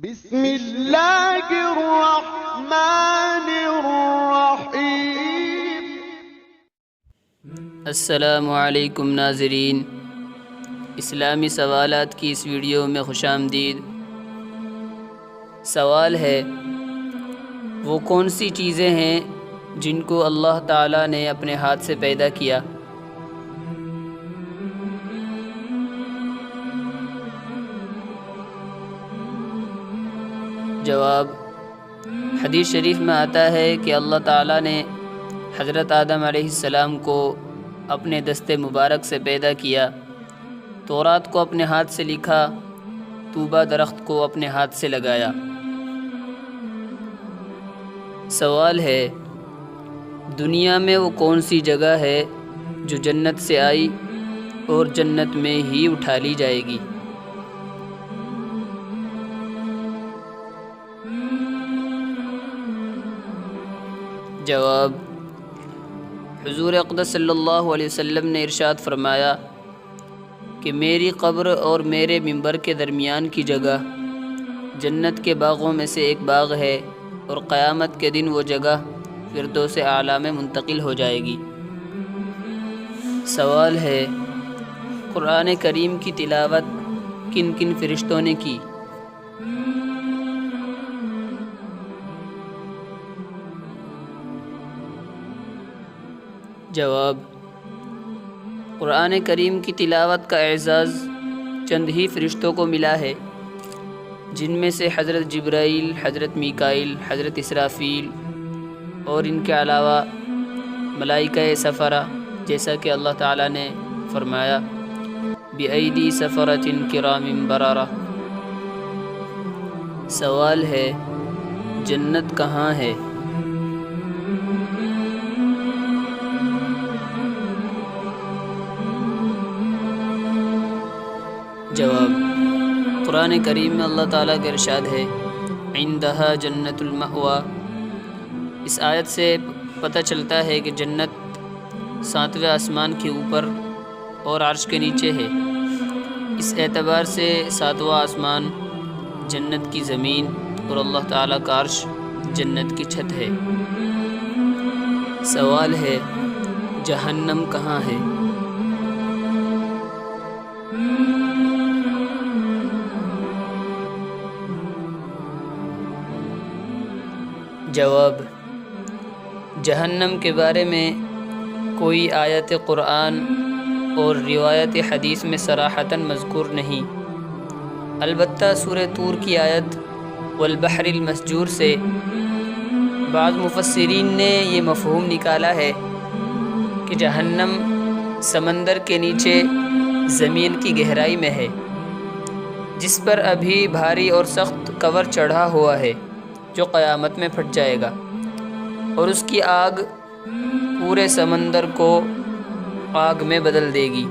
بسم اللہ الرحمن الرحیم۔ السلام علیکم ناظرین، اسلامی سوالات کی اس ویڈیو میں خوش آمدید۔ سوال ہے، وہ کون سی چیزیں ہیں جن کو اللہ تعالیٰ نے اپنے ہاتھ سے پیدا کیا؟ جواب، حدیث شریف میں آتا ہے کہ اللہ تعالیٰ نے حضرت آدم علیہ السلام کو اپنے دست مبارک سے پیدا کیا، تورات کو اپنے ہاتھ سے لکھا، طوبہ درخت کو اپنے ہاتھ سے لگایا۔ سوال ہے، دنیا میں وہ کون سی جگہ ہے جو جنت سے آئی اور جنت میں ہی اٹھا لی جائے گی؟ جواب، حضور اقدس صلی اللہ علیہ وسلم نے ارشاد فرمایا کہ میری قبر اور میرے منبر کے درمیان کی جگہ جنت کے باغوں میں سے ایک باغ ہے، اور قیامت کے دن وہ جگہ فردوس اعلیٰ میں منتقل ہو جائے گی۔ سوال ہے، قرآن کریم کی تلاوت کن کن فرشتوں نے کی؟ جواب، قرآن کریم کی تلاوت کا اعزاز چند ہی فرشتوں کو ملا ہے، جن میں سے حضرت جبرائیل، حضرت میکائیل، حضرت اسرافیل، اور ان کے علاوہ ملائکہ سفرہ، جیسا کہ اللہ تعالیٰ نے فرمایا بِأَيْدِي سَفَرَةٍ كِرَامٍ بَرَرَةٍ۔ سوال ہے، جنت کہاں ہے؟ جواب، قرآن کریم میں اللہ تعالیٰ کا ارشاد ہے عندہا جنت المأویٰ۔ اس آیت سے پتہ چلتا ہے کہ جنت 7ویں آسمان کے اوپر اور عرش کے نیچے ہے۔ اس اعتبار سے 7واں آسمان جنت کی زمین اور اللہ تعالیٰ کا عرش جنت کی چھت ہے۔ سوال ہے، جہنم کہاں ہے؟ جواب، جہنم کے بارے میں کوئی آیت قرآن اور روایت حدیث میں صراحتاً مذکور نہیں، البتہ سورہ طور کی آیت والبحر المسجور سے بعض مفسرین نے یہ مفہوم نکالا ہے کہ جہنم سمندر کے نیچے زمین کی گہرائی میں ہے، جس پر ابھی بھاری اور سخت کور چڑھا ہوا ہے جو قیامت میں پھٹ جائے گا، اور اس کی آگ پورے سمندر کو آگ میں بدل دے گی۔